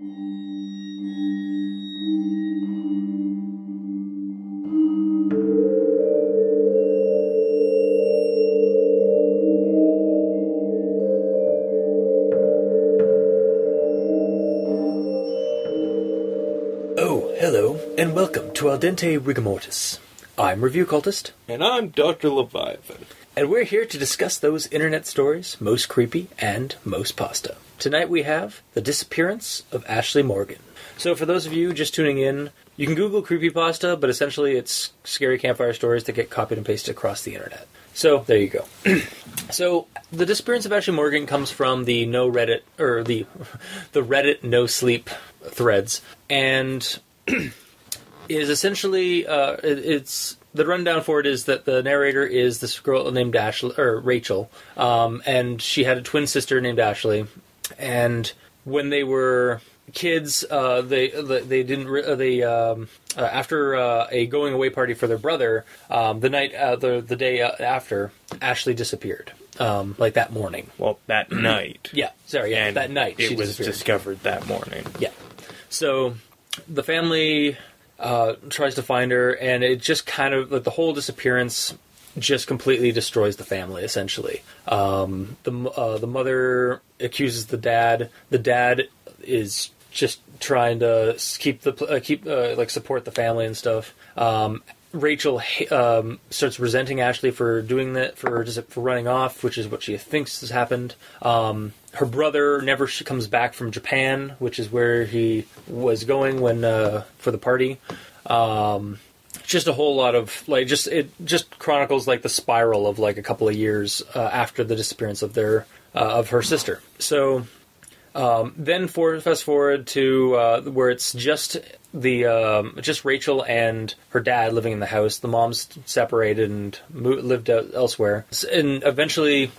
Oh, hello, and welcome to Dente Rigamortis. I'm Review Cultist. And I'm Dr. Leviathan. And we're here to discuss those internet stories most creepy and most pasta. Tonight we have The Disappearance of Ashley Morgan. So for those of you just tuning in, you can Google CreepyPasta, but essentially it's scary campfire stories that get copied and pasted across the internet. So there you go. So The Disappearance of Ashley Morgan comes from the the Reddit NoSleep threads, and is essentially it's the rundown for it is that the narrator is this girl named Rachel, and she had a twin sister named Ashley, and when they were kids, they didn't after a going away party for their brother, the day after, Ashley disappeared. Like that morning. Well, that night. Yeah, sorry, yeah, and that night it was discovered that morning. Yeah. So the family tries to find her, and it just kind of, like, the whole disappearance just completely destroys the family, essentially. The mother accuses the dad. The dad is just trying to support the family and stuff. Rachel starts resenting Ashley for doing that, for running off, which is what she thinks has happened. Her brother never comes back from Japan, which is where he was going when for the party. Just a whole lot of it just chronicles like the spiral of like a couple of years after the disappearance of her sister. So then fast forward to where it's just Rachel and her dad living in the house. The mom's separated and lived out elsewhere, and eventually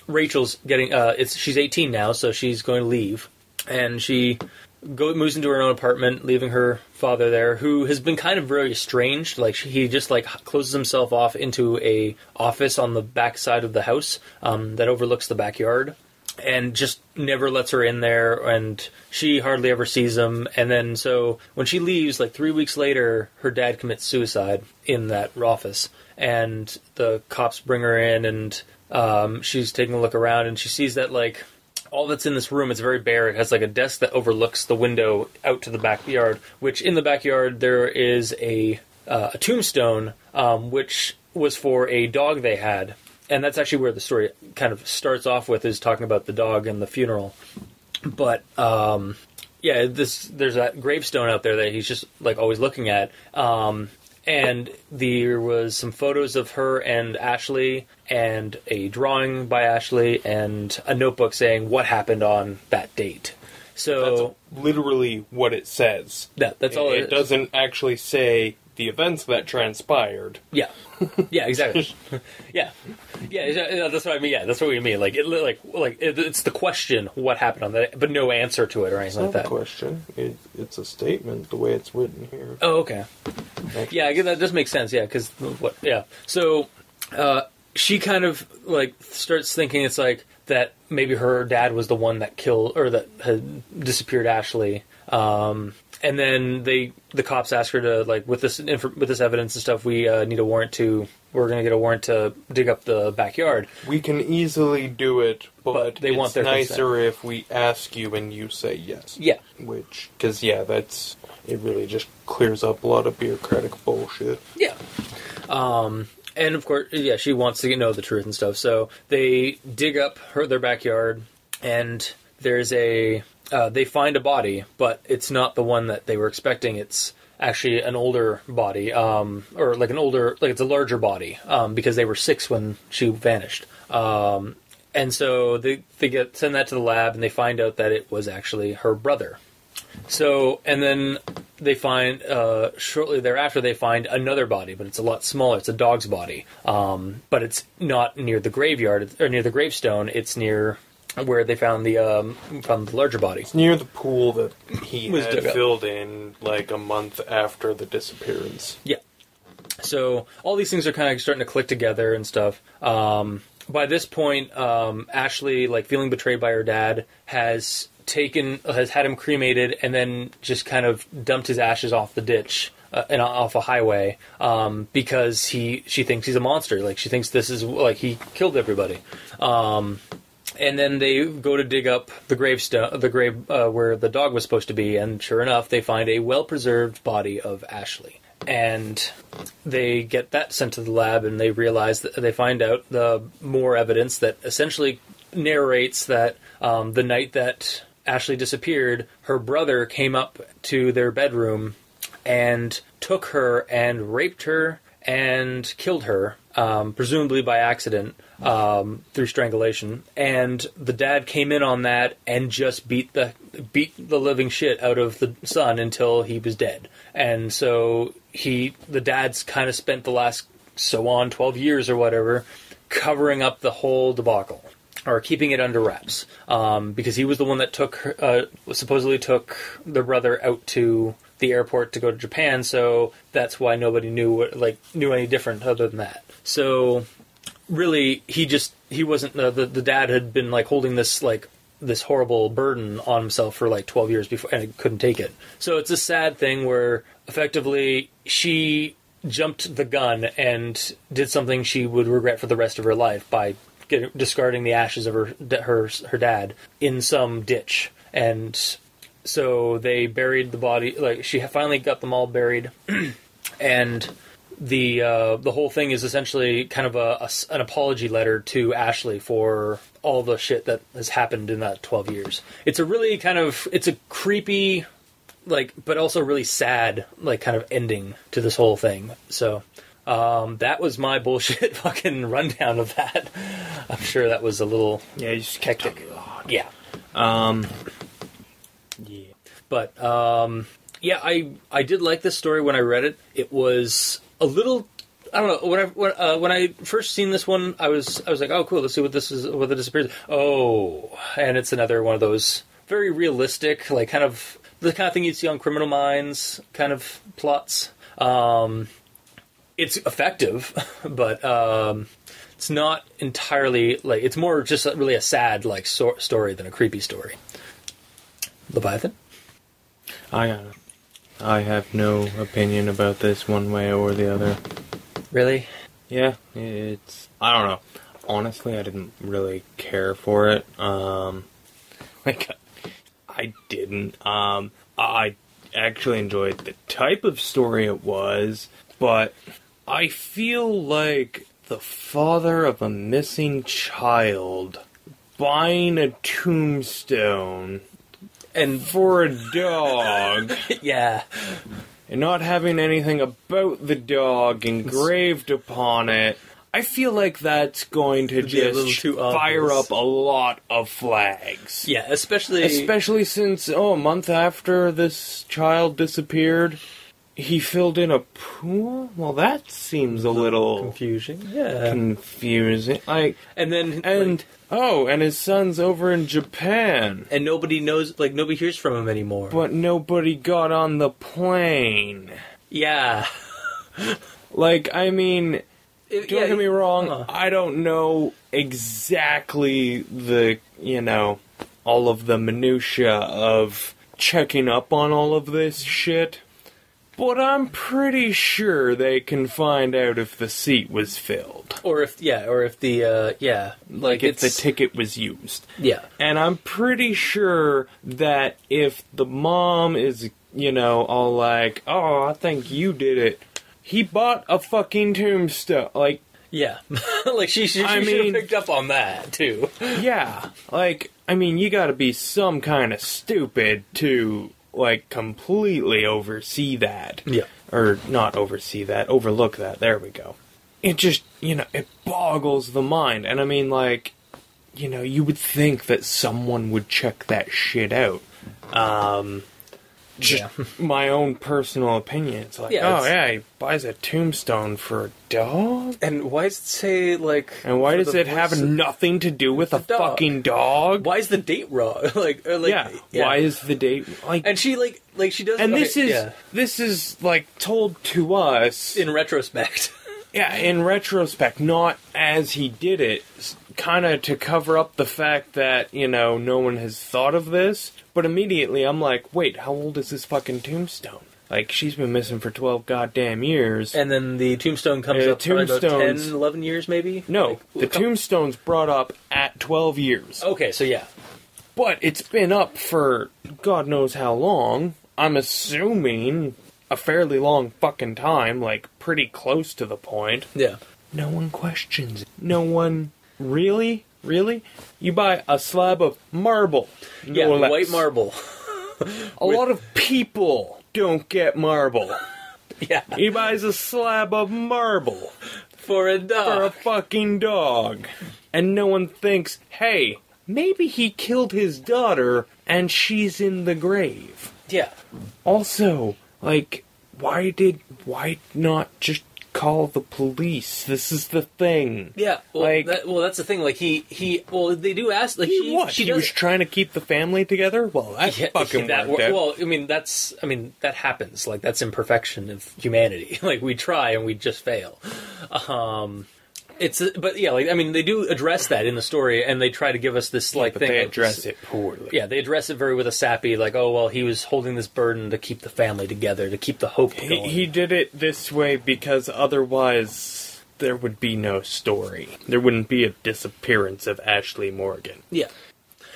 Rachel's getting she's 18 now, so she's going to leave, and she moves into her own apartment, leaving her father there, who has been kind of very estranged. Like, he just closes himself off into a office on the back side of the house that overlooks the backyard, and just never lets her in there, and she hardly ever sees him. And then, so when she leaves, 3 weeks later, her dad commits suicide in that office, and the cops bring her in, and she's taking a look around, and she sees that, all that's in this room, it's very bare. It has, a desk that overlooks the window out to the backyard, which in the backyard there is a tombstone, which was for a dog they had. And that's actually where the story kind of starts off with, is talking about the dog and the funeral. But, there's that gravestone out there that he's just, always looking at. And there was some photos of her and Ashley, and a drawing by Ashley, and a notebook saying what happened on that date. So that's literally what it says. That's all it doesn't actually say the events that transpired. Yeah. Yeah, exactly. yeah, that's what I mean. Yeah, that's what we mean. It's the question, what happened on that, but no answer to it or anything like that. It's not a question. It's a statement. The way it's written here. Oh, okay. Yeah, I guess that does make sense. Yeah, because what? Yeah. So she kind of starts thinking it's that maybe her dad was the one that killed, or that had disappeared Ashley. And then the cops ask her to, with this evidence and stuff, we need a warrant we're going to get a warrant to dig up the backyard. We can easily do it, but they want their nicer consent. If we ask you and you say yes. Yeah. Because it really just clears up a lot of bureaucratic bullshit. Yeah. And of course, yeah, she wants to know the truth and stuff, so they dig up their backyard, and there's they find a body, but it's not the one that they were expecting. It's actually an older body, it's a larger body, because they were 6 when she vanished. And so they send that to the lab, and they find out that it was actually her brother. So, and then they find, shortly thereafter, they find another body, but it's a lot smaller. It's a dog's body. But it's not near the graveyard, or near the gravestone. It's near where they found the larger body. It's near the pool that he had filled in a month after the disappearance. Yeah. So all these things are kind of starting to click together and stuff. By this point, Ashley, feeling betrayed by her dad, has has had him cremated and then just kind of dumped his ashes off the ditch and off a highway because she thinks he's a monster. Like, she thinks this is like he killed everybody. And then they go to dig up the grave where the dog was supposed to be, and sure enough, they find a well-preserved body of Ashley. And they get that sent to the lab, and they realize that they find out the more evidence that essentially narrates that the night that Ashley disappeared, her brother came up to their bedroom and took her and raped her and killed her, presumably by accident, through strangulation. And the dad came in on that and just beat the living shit out of the son until he was dead. And so the dad's kind of spent the last 12 years or whatever covering up the whole debacle, or keeping it under wraps, because he was the one that supposedly took the brother out to the airport to go to Japan. So that's why nobody knew any different other than that. So really, he wasn't the dad had been holding this horrible burden on himself for 12 years before, and he couldn't take it. So it's a sad thing where effectively she jumped the gun and did something she would regret for the rest of her life by discarding the ashes of her dad in some ditch. And so they buried the body. She finally got them all buried, and the whole thing is essentially kind of an apology letter to Ashley for all the shit that has happened in that 12 years. It's a really it's a creepy, but also really sad, kind of ending to this whole thing. So that was my bullshit fucking rundown of that. I'm sure that was a little hectic. Yeah. Yeah. But I did like this story when I read it. It was a little, I don't know, when I first seen this one, I was like, oh cool, let's see what this is, what the disappearance. Oh, and it's another one of those very realistic, kind of the kind of thing you'd see on Criminal Minds kind of plots. It's effective, but it's not entirely it's more just really a sad story than a creepy story. Leviathan? I have no opinion about this one way or the other. Really? Yeah, I don't know. Honestly, I didn't really care for it. I didn't. I actually enjoyed the type of story it was, but I feel like the father of a missing child buying a tombstone and for a dog. Yeah. And not having anything about the dog engraved upon it. I feel like that's going to just fire up a lot of flags. Yeah, especially since, a month after this child disappeared, he filled in a pool? Well, that seems a little confusing. Yeah. Confusing. And his son's over in Japan. And nobody knows, nobody hears from him anymore. But nobody got on the plane. Yeah. Don't get me wrong, I don't know exactly all of the minutia of checking up on all of this shit. But I'm pretty sure they can find out if the seat was filled. Or if the if the ticket was used. Yeah. And I'm pretty sure that if the mom is, all I think you did it, he bought a fucking tombstone. Yeah. she should have picked up on that, too. Yeah. You gotta be some kind of stupid to completely oversee that. Yeah. Or not oversee that, overlook that. There we go. It just, it boggles the mind. And you would think that someone would check that shit out. My own personal opinion. It's he buys a tombstone for a dog? And why does it say, And why does it have nothing to do with a fucking dog? Why is the date wrong? Why is the date... and she, she does... And this is, told to us... In retrospect. Yeah, in retrospect, not as he did it. kind of to cover up the fact that, no one has thought of this. But immediately I'm like, wait, how old is this fucking tombstone? Like, she's been missing for 12 goddamn years. And then the tombstone comes up probably about 10, 11 years, maybe? No, the tombstone's brought up at 12 years. Okay, so yeah. But it's been up for God knows how long. I'm assuming a fairly long fucking time, like, pretty close to the point. Yeah. No one questions it. No one... Really? Really? You buy a slab of marble. Yeah, white marble. A lot of people don't get marble. Yeah. He buys a slab of marble. For a dog. For a fucking dog. And no one thinks, hey, maybe he killed his daughter and she's in the grave. Yeah. Also, like, why not just call the police? This is the thing. Yeah, well, that's the thing. Like, they do ask, like, she was trying to keep the family together? Well, that's fucking worked out. Well, that happens. Like, that's imperfection of humanity. Like, we try and we just fail. But yeah, like, I mean, they do address that in the story, and they try to give us this, like, thing. They address it poorly. Yeah, they address it very with a sappy, like, oh, well, he was holding this burden to keep the family together, to keep the hope going. He did it this way because otherwise there would be no story. There wouldn't be a disappearance of Ashley Morgan. Yeah.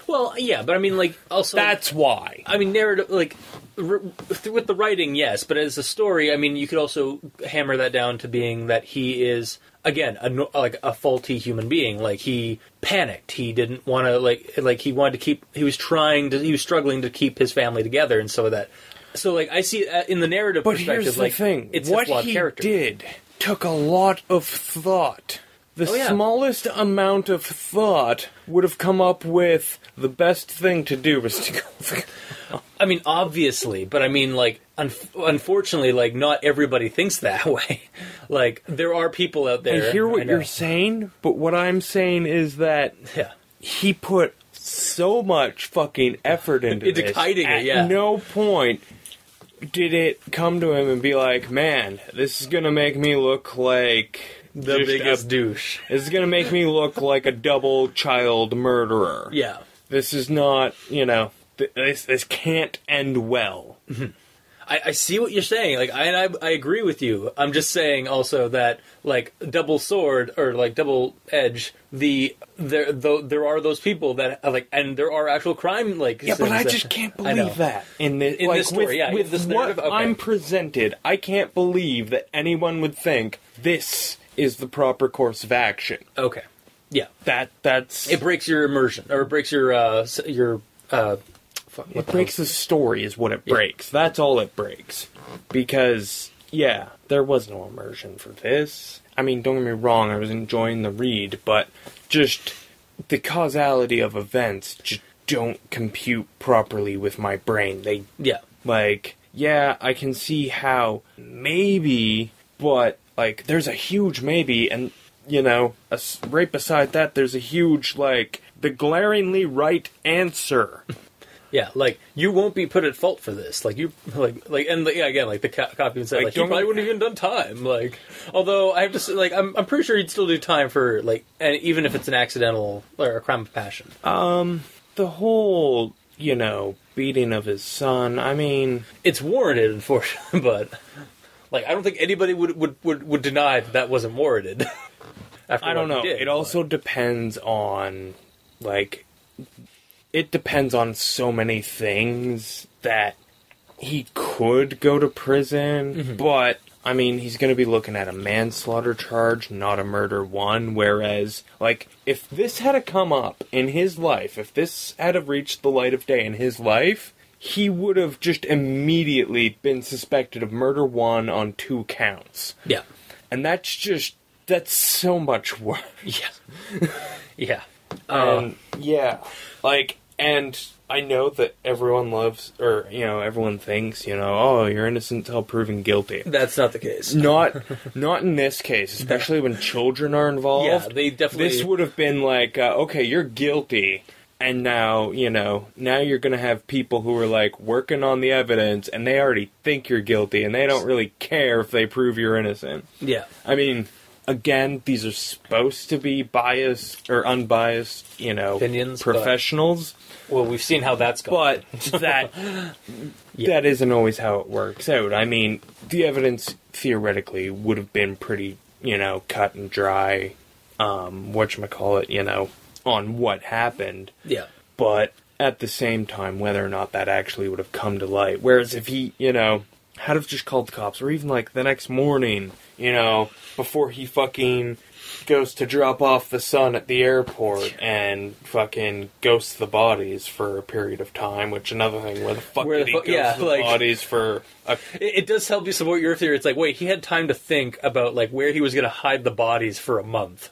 Well, yeah, but I mean, like, also... That's why. I mean, narrative, like, with the writing, yes, but as a story, I mean, you could also hammer that down to being that he is... Again, a faulty human being. Like, he panicked. He didn't want to, like he wanted to keep, he was struggling to keep his family together, and so like, I see in the narrative perspective, here's like, the thing. It's what a flawed he character. did took a lot of thought. The smallest amount of thought would have come up with the best thing to do was to go... I mean, obviously, but I mean, like, unfortunately, like, not everybody thinks that way. Like, there are people out there... I hear what you're saying, but what I'm saying is that he put so much fucking effort into this. Hiding it, At no point did it come to him and be like, man, this is gonna make me look like... The biggest douche. This is gonna make me look like a double child murderer. Yeah. This is not, this can't end well. Mm-hmm. I see what you're saying. Like, I agree with you. I'm just saying also that, like, double sword or like double edge. There are those people that like, and there are actual crime like. Yeah, but I just can't believe that in this story. With this what I'm presented, I can't believe that anyone would think this is the proper course of action. Okay. Yeah. That's it breaks your immersion, or it breaks your it breaks the story is what it breaks. That's all it breaks. Because, there was no immersion for this. I mean, don't get me wrong, I was enjoying the read, but just the causality of events just don't compute properly with my brain. I can see how maybe, but, like, there's a huge maybe, and, right beside that, there's a huge, like, the glaringly right answer. Yeah, like, you won't be put at fault for this. Like, you, and again, like, the copy would say, like, you probably wouldn't have even done time. Like, although, I have to say, like, I'm pretty sure he'd still do time for, like, and even if it's an accidental, or a crime of passion. The whole, beating of his son, I mean... It's warranted, unfortunately, but, like, I don't think anybody would deny that wasn't warranted. I don't know. It also depends on, like... It depends on so many things that he could go to prison, but, I mean, he's going to be looking at a manslaughter charge, not a murder one, whereas, like, if this had come up in his life, if this had reached the light of day in his life, he would have just immediately been suspected of murder one on 2 counts. Yeah. And that's so much worse. Yeah. Yeah. And I know that everyone loves, or, everyone thinks, oh, you're innocent until proven guilty. That's not the case. Not in this case, especially when children are involved. Yeah, they definitely... This would have been like, okay, you're guilty, and now, now you're going to have people who are, like, working on the evidence, and they already think you're guilty, and they don't really care if they prove you're innocent. Yeah. I mean, again, these are supposed to be biased or unbiased, opinions, professionals. Well, we've seen how that's gone. But that isn't always how it works out. I mean, the evidence theoretically would have been pretty, cut and dry, whatchamacallit, on what happened. Yeah. But at the same time, whether or not that actually would have come to light. Whereas if he, had have just called the cops, or even, like, the next morning, before he fucking goes to drop off the son at the airport and fucking ghosts the bodies for a period of time, which another thing, where the fuck did he ghost the bodies for? It does help you support your theory. It's like, wait, he had time to think about, like, where he was going to hide the bodies for a month.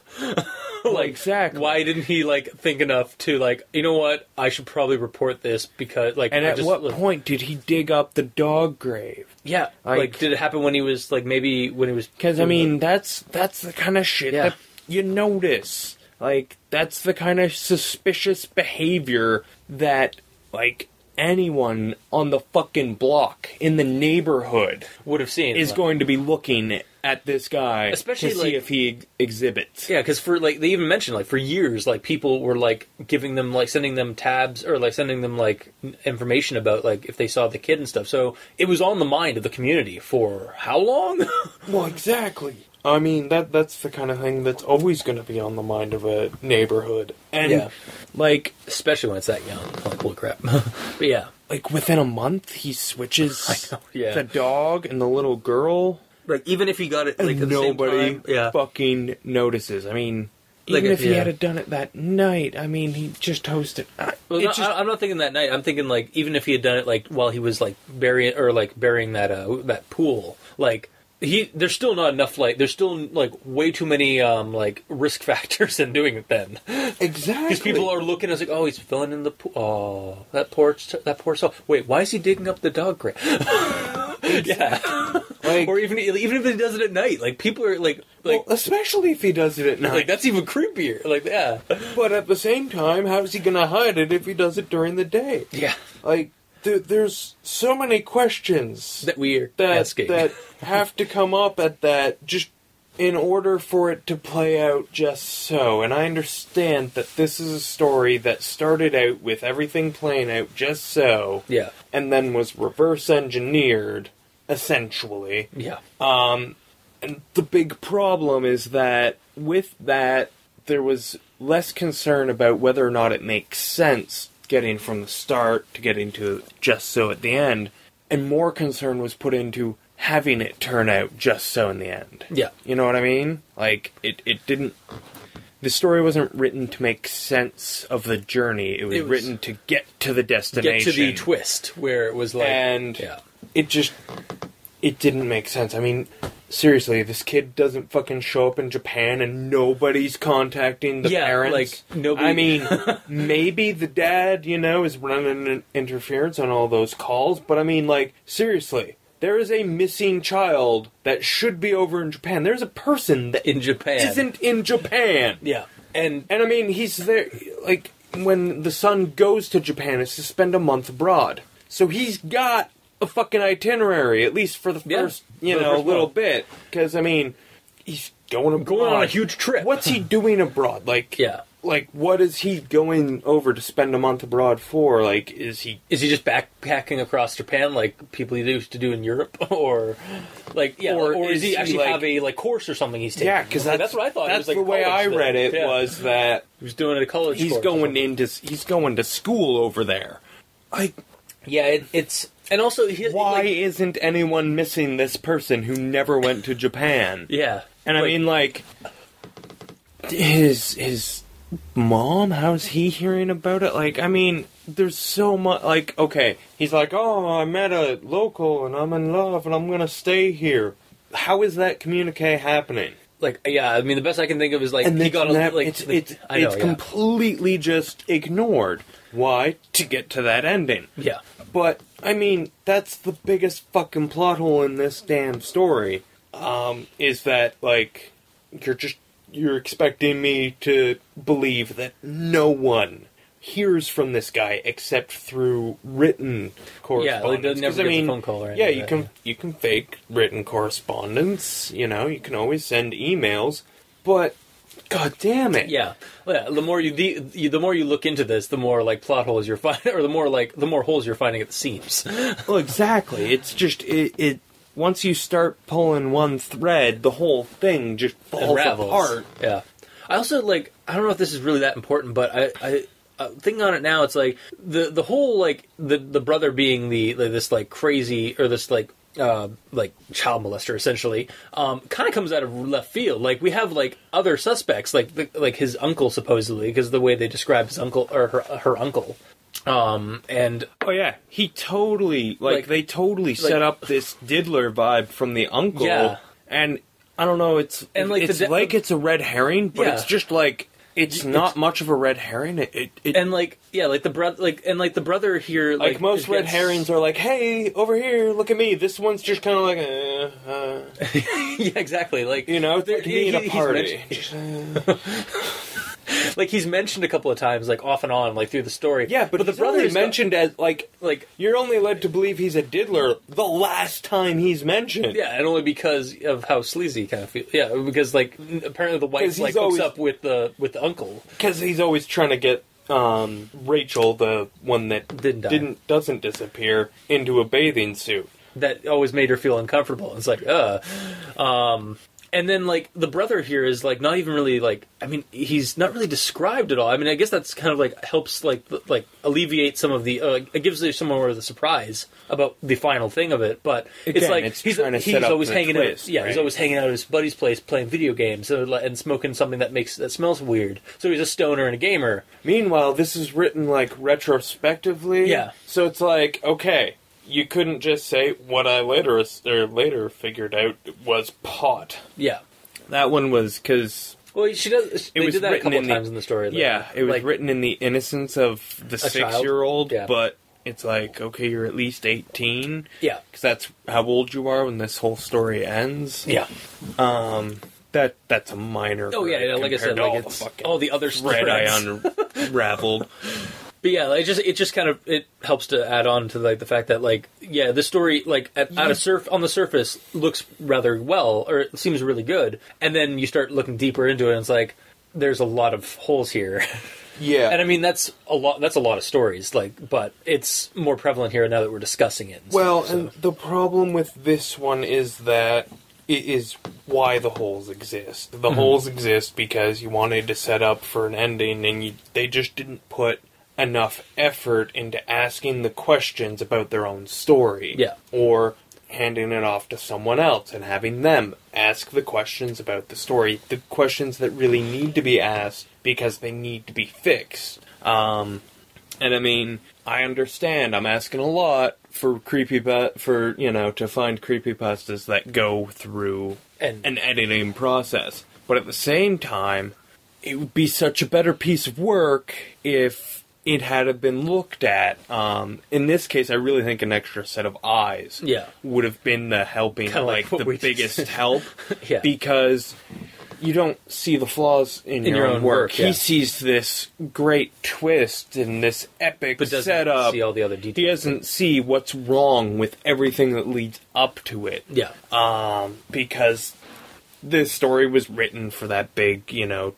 Like, exactly. Why didn't he, like, think enough to, like, you know what, I should probably report this because, like... And at what point did he dig up the dog grave? Yeah, like did it happen when he was, like, maybe when he was... Because, I mean, that's the kind of shit that you notice. Like, that's the kind of suspicious behavior that, like, anyone on the fucking block in the neighborhood would have seen. Is going to be looking at this guy, especially to see if he exhibits. Yeah, because for, like, they even mentioned, like, for years, like, people were, like, giving them, like, sending them tabs, or, like, sending them, like, information about, like, if they saw the kid and stuff. So it was on the mind of the community for how long? Well, exactly. I mean, that's the kind of thing that's always going to be on the mind of a neighborhood. And, like... especially when it's that young. Like, holy crap. But yeah. Like, within a month, he switches the dog and the little girl. Like, even if he got it, like, at the same time, fucking notices. I mean, even if he had done it that night, I mean, he just hosted. I'm not thinking that night. I'm thinking, like, even if he had done it, like, while he was, like, burying that pool, like, there's still not enough, like, there's still, like, way too many, like, risk factors in doing it then. Exactly. Because people are looking at us like, oh, he's filling in the pool. Oh, that poor soul. Wait, why is he digging up the dog grave? Yeah. Like, or even if he does it at night, like, people are like, well, especially if he does it at night, like, that's even creepier. Like, yeah. But at the same time, how's he gonna hide it if he does it during the day? Yeah. Like, there's so many questions that we're asking that have to come up at that just in order for it to play out just so. And I understand that this is a story that started out with everything playing out just so. Yeah. And then was reverse engineered, essentially. Yeah. And the big problem is that with that, there was less concern about whether or not it makes sense getting from the start to getting to just so at the end, and more concern was put into having it turn out just so in the end. Yeah. You know what I mean? Like, it didn't... The story wasn't written to make sense of the journey. It was written to get to the destination. Get to the twist, where it was like... And it didn't make sense. I mean, seriously, this kid doesn't fucking show up in Japan and nobody's contacting the parents. Like, nobody... I mean, maybe the dad, is running an interference on all those calls, but I mean, like, seriously, there is a missing child that should be over in Japan. There's a person that in Japan isn't in Japan. Yeah. And I mean, he's there, like, when the son goes to Japan, it's to spend a month abroad. So he's got a fucking itinerary, at least for the first, little bit. Because, I mean, he's going on a huge trip. What's he doing abroad? Like, like, what is he going over to spend a month abroad for? Like, is he just backpacking across Japan like people used to do in Europe? Or, like, or does he actually have a, like, course or something he's taking? Yeah, because that's what I thought. That's it was, like, the way I read it, was that he was doing a college he's course he's going to school over there. Like, yeah, it's... And also... why isn't anyone missing this person who never went to Japan? Yeah. And I mean, like, his mom, how's he hearing about it? Like, I mean, there's so much, like, okay, he's like, oh, I met a local and I'm in love and I'm gonna stay here. How is that communique happening? Like, yeah, I mean, the best I can think of is, like, and he got it's completely just ignored. Why? To get to that ending. Yeah. But, I mean, that's the biggest fucking plot hole in this damn story, is that, like, you're expecting me to believe that no one hears from this guy except through written correspondence. Yeah, like never gets a phone call or anything. Yeah, you can fake written correspondence. You know, you can always send emails, but god damn it. Yeah. Well, the more the more you look into this, the more like plot holes you're finding, or the more holes you're finding at the seams. Well, exactly. It's just it. Once you start pulling one thread, the whole thing just falls Unravels. apart. Yeah. I also I don't know if this is really that important, but I thinking on it now, it's like the whole like the brother being this like crazy or this like child molester essentially kind of comes out of left field. Like we have like other suspects like his uncle supposedly, because the way they describe his uncle or her uncle. And oh yeah, he totally they totally set up this diddler vibe from the uncle. Yeah. And I don't know, it's it's a red herring, but it's just like it's not much of a red herring. The brother here like most red herrings are like, hey, over here, look at me. This one's just kind of like yeah, exactly. Like, you know, it's like me at a party. Like he's mentioned a couple of times, like off and on, like through the story. Yeah, but the brother mentioned as like you're only led to believe he's a diddler the last time he's mentioned. Yeah, and only because of how sleazy he kind of feels. Yeah, because like apparently the wife like hooks up with the uncle because he's always trying to get Rachel, the one that doesn't disappear, into a bathing suit. That always made her feel uncomfortable. It's like, and then, like, the brother here is, like, not even really, like... I mean, he's not really described at all. I mean, I guess that's kind of, like, helps, like alleviate some of the... it gives you some more of the surprise about the final thing of it. But it's like... He's always hanging out... Yeah, right? He's always hanging out at his buddy's place playing video games and smoking something that smells weird. So he's a stoner and a gamer. Meanwhile, this is written, like, retrospectively. Yeah. So it's like, okay... You couldn't just say what I later figured out was pot. Yeah, that one was because they did that a couple of times in the story. Yeah, it was written in the innocence of the 6-year-old, but it's like, okay, you're at least 18. Yeah, because that's how old you are when this whole story ends. Yeah, that's a minor. Oh yeah, like I said, like it's all the other thread I unraveled. But yeah, it just kind of it helps to add on to like the fact that like the story like on the surface looks rather well, or it seems really good, and then you start looking deeper into it and it's like there's a lot of holes here. Yeah. And I mean that's a lot of stories, like, but it's more prevalent here now that we're discussing it. And the problem with this one is that it is why the holes exist. The holes exist because you wanted to set up for an ending and they just didn't put enough effort into asking the questions about their own story. Yeah. Or handing it off to someone else and having them ask the questions about the story. The questions that really need to be asked because they need to be fixed. And I mean, I understand I'm asking a lot for to find creepypastas that go through an editing process. But at the same time, it would be such a better piece of work if it had been looked at. In this case, I really think an extra set of eyes would have been the helping, the biggest help. Yeah. Because you don't see the flaws in your own work. Yeah. He sees this great twist and this epic setup. Doesn't see all the other details. He doesn't see what's wrong with everything that leads up to it. Yeah. Because this story was written for that big,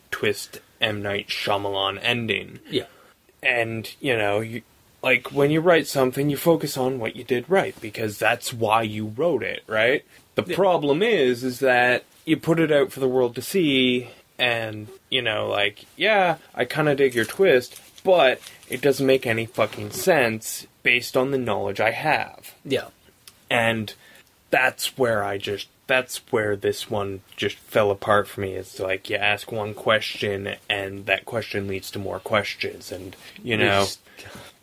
twist M. Night Shyamalan ending. Yeah. And, when you write something, you focus on what you did right, because that's why you wrote it, right? The problem is that you put it out for the world to see, and, I kind of dig your twist, but it doesn't make any fucking sense based on the knowledge I have. Yeah. And that's where this one just fell apart for me. It's like you ask one question and that question leads to more questions, and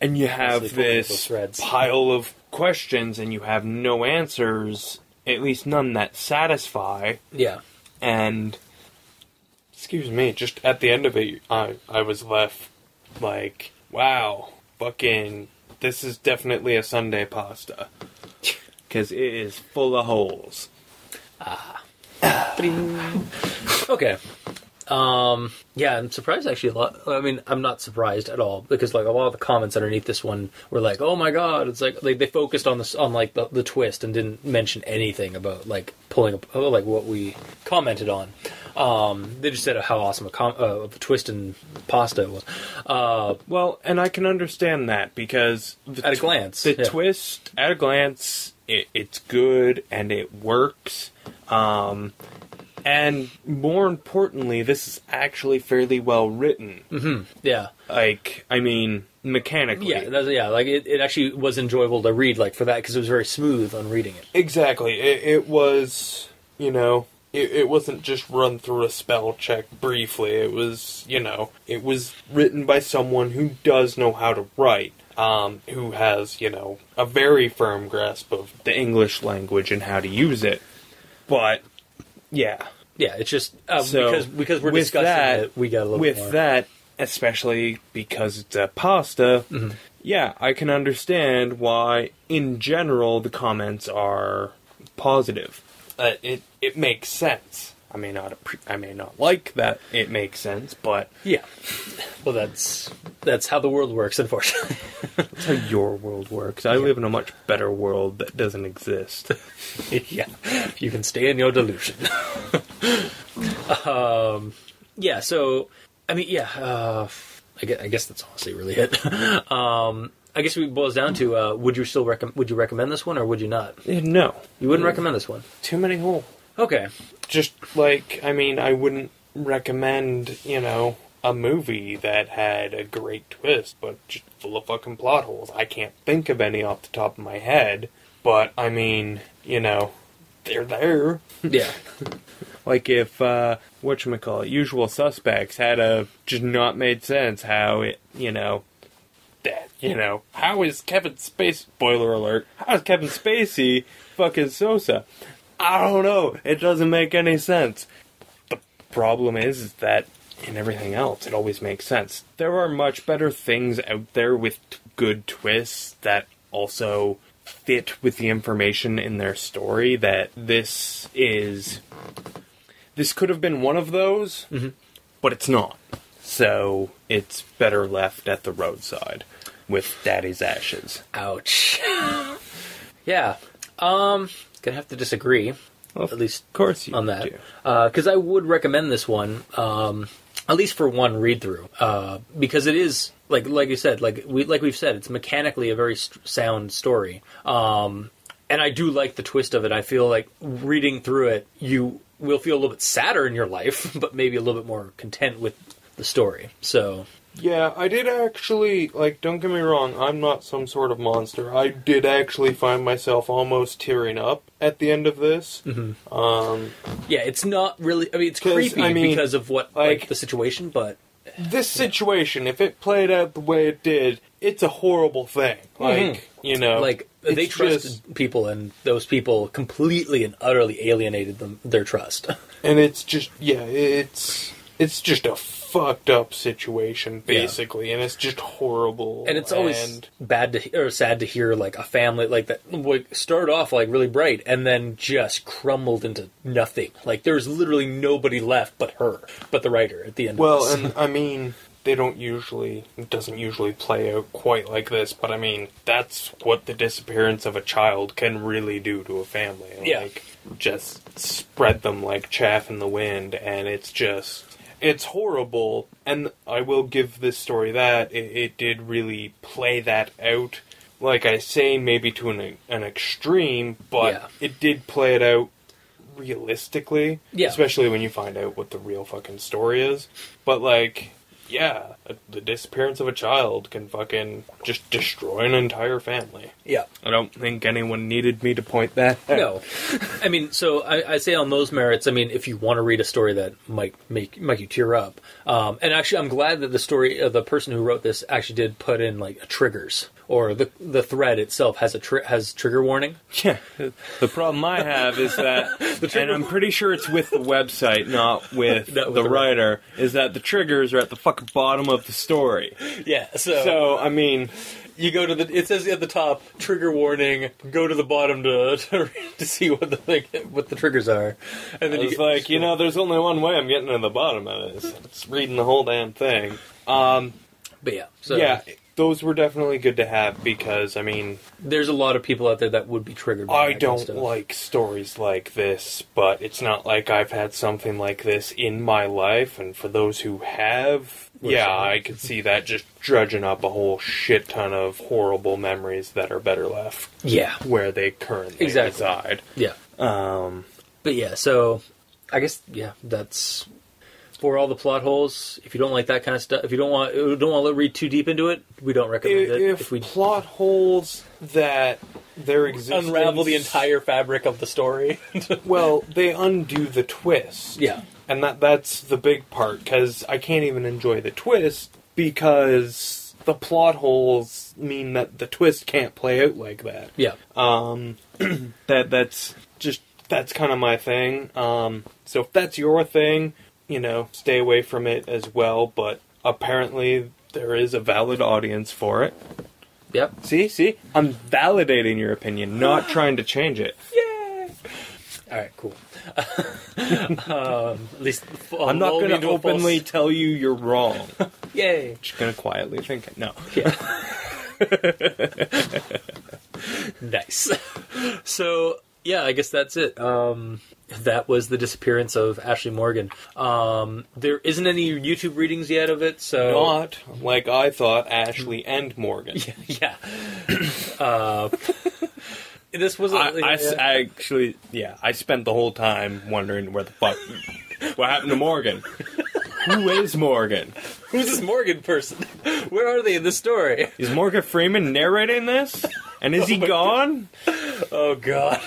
and you have this pile of questions and you have no answers, at least none that satisfy. Yeah. And excuse me, just at the end of it I was left like, wow, fucking this is definitely a Sunday pasta. Because it is full of holes. Okay. Yeah, I'm surprised actually a lot. I mean, I'm not surprised at all because like a lot of the comments underneath this one were like, "Oh my god!" It's like they focused on this on like the twist and didn't mention anything about like pulling up like what we commented on. They just said how awesome a twist in pasta was. Well, and I can understand that because At a glance, the twist at a glance, it's good and it works. And more importantly, this is actually fairly well written. Mm-hmm. Yeah. Like, I mean, mechanically. Yeah, like it actually was enjoyable to read, like for that, because it was very smooth on reading it. Exactly. It was, you know, it wasn't just run through a spell check briefly. It was, you know, it was written by someone who does know how to write. Who has, you know, a very firm grasp of the English language and how to use it. But, yeah. Yeah, it's just So, because we're with discussing that- it, we got a little With bit more. that, especially because it's a pasta, yeah, I can understand why, in general, the comments are positive. It makes sense. I may not like that it makes sense, but Yeah. Well, that's how the world works, unfortunately. that's how your world works. I live in a much better world that doesn't exist. Yeah, you can stay in your delusion. Yeah. So, I mean, yeah. I guess that's honestly really it. I guess it boils down to: would you recommend this one or would you not? No. You wouldn't recommend this one. Too many holes. Okay. Just like, I mean, I wouldn't recommend, you know, a movie that had a great twist, but just full of fucking plot holes. I can't think of any off the top of my head, but I mean, you know, they're there. Yeah. Like if, whatchamacallit, Usual Suspects had just not made sense how it, you know, that, you know, how is Kevin Spacey, spoiler alert, how is Kevin Spacey fucking Sosa? I don't know. It doesn't make any sense. The problem is that in everything else, it always makes sense. There are much better things out there with good twists that also fit with the information in their story. That this could have been one of those, but it's not. So it's better left at the roadside with Daddy's ashes. Ouch. Yeah. Gonna have to disagree, Well, at least of course you on that, do. because I would recommend this one, at least for one read through, because it is like you said, we've said, it's mechanically a very sound story, and I do like the twist of it. I feel like reading through it, you will feel a little bit sadder in your life, but maybe a little bit more content with the story. So. Yeah, I did actually, like, don't get me wrong, I'm not some sort of monster. I did actually find myself almost tearing up at the end of this. Yeah, it's not really, I mean, it's 'Cause, creepy I mean, because of what, like the situation, but... This situation, if it played out the way it did, it's a horrible thing. Like, you know... Like, they it's trusted just- people, and those people completely and utterly alienated their trust. And it's just, yeah, it's just a fucked up situation, basically, and it's just horrible. And it's always sad to hear, like, a family like that started off, like, really bright, and then just crumbled into nothing. Like, there's literally nobody left but the writer at the end of this. And, I mean, it doesn't usually play out quite like this, but I mean, that's what the disappearance of a child can really do to a family. Yeah. Like, just spread them like chaff in the wind, and it's horrible. And I will give this story that it did really play that out. Like I say, maybe to an extreme, but it did play it out realistically. Yeah. Especially when you find out what the real fucking story is. But like, yeah, the disappearance of a child can fucking just destroy an entire family. Yeah. I don't think anyone needed me to point that out. No. I mean, so I say on those merits, I mean, if you want to read a story that might make you tear up, and actually I'm glad that the story of the person who wrote this actually did put in, like, triggers, or the thread itself has has trigger warning. Yeah. The problem I have is that, and I'm pretty sure it's with the website, not with the writer, is that the triggers are at the fucking bottom of the story. Yeah, So, I mean, You go to it says at the top, trigger warning, go to the bottom to see what the triggers are. And then it's like, there's only one way I'm getting to the bottom of this. It's reading the whole damn thing. But yeah. So, yeah, those were definitely good to have because, I mean... There's a lot of people out there that would be triggered by I that don't kind of stuff. like stories like this, but it's not like I've had something like this in my life, and for those who have, I could see that just dredging up a whole shit ton of horrible memories that are better left where they currently reside. Yeah. But yeah, so I guess, that's... For all the plot holes, if you don't like that kind of stuff, if you don't want to read too deep into it, we don't recommend it. If we plot holes that their existence... Unravel the entire fabric of the story. Well, they undo the twist. Yeah. And that's the big part, because I can't even enjoy the twist, because the plot holes mean that the twist can't play out like that. Yeah. That's kind of my thing. So if that's your thing... stay away from it as well, but apparently there is a valid audience for it. Yep. See? I'm validating your opinion, not trying to change it. Yay! Alright, cool. At least I'm not going to openly tell you you're wrong. Yay! I'm just going to quietly think it. No. Yeah. Nice. So, yeah, I guess that's it. That was the disappearance of Ashley Morgan. There isn't any YouTube readings yet of it, so... Not like I thought, Ashley and Morgan. Yeah. This was... I spent the whole time wondering where the fuck... What happened to Morgan? Who is Morgan? Who's this Morgan person? Where are they in the story? Is Morgan Freeman narrating this? And is he gone? Oh, God.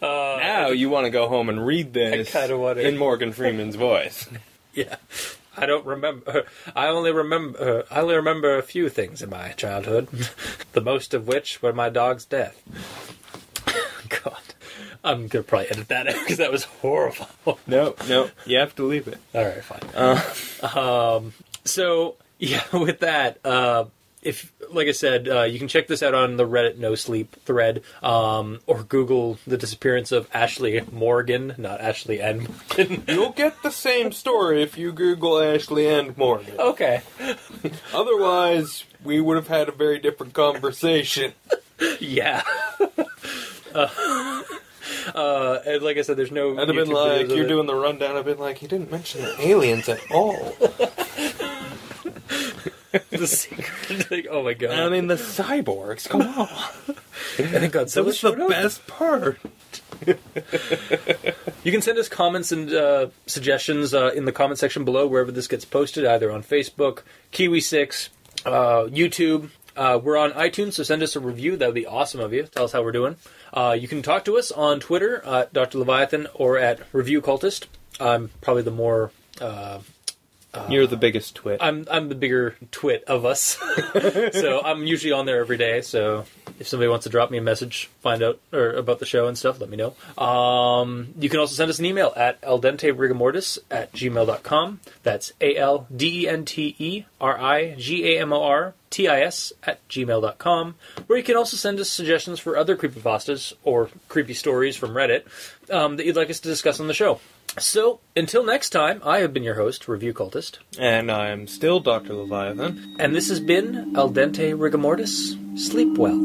Now you want to go home and read this in Morgan Freeman's voice. Yeah. I don't remember. I only remember a few things in my childhood. The most of which were my dog's death. God. I'm going to probably edit that out because that was horrible. No. You have to leave it. All right, fine. So, yeah, with that... if, like I said, you can check this out on the Reddit NoSleep thread, or Google the disappearance of Ashley Morgan, not Ashley and Morgan. You'll get the same story if you Google Ashley and Morgan. Okay. Otherwise, we would have had a very different conversation. Yeah. And like I said, there's no... I'd have been like, you're doing the rundown, I've been like, he didn't mention the aliens at all. The secret. Like, oh my God. I mean, the cyborgs. Come on. Thank God. That was the best part. You can send us comments and suggestions in the comment section below wherever this gets posted, either on Facebook, Kiwi6, YouTube. We're on iTunes, so send us a review. That would be awesome of you. Tell us how we're doing. You can talk to us on Twitter at Dr. Leviathan or at Review Cultist. I'm probably the more... You're the biggest twit. I'm the bigger twit of us. So I'm usually on there every day. So if somebody wants to drop me a message, find out about the show and stuff, let me know. You can also send us an email at aldenterigamortis@gmail.com. That's aldenterigamortis@gmail.com. Where you can also send us suggestions for other creepypastas or creepy stories from Reddit that you'd like us to discuss on the show. So, until next time, I have been your host, Review Cultist. And I'm still Dr. Leviathan. And this has been Al Dente Rigamortis. Sleep well.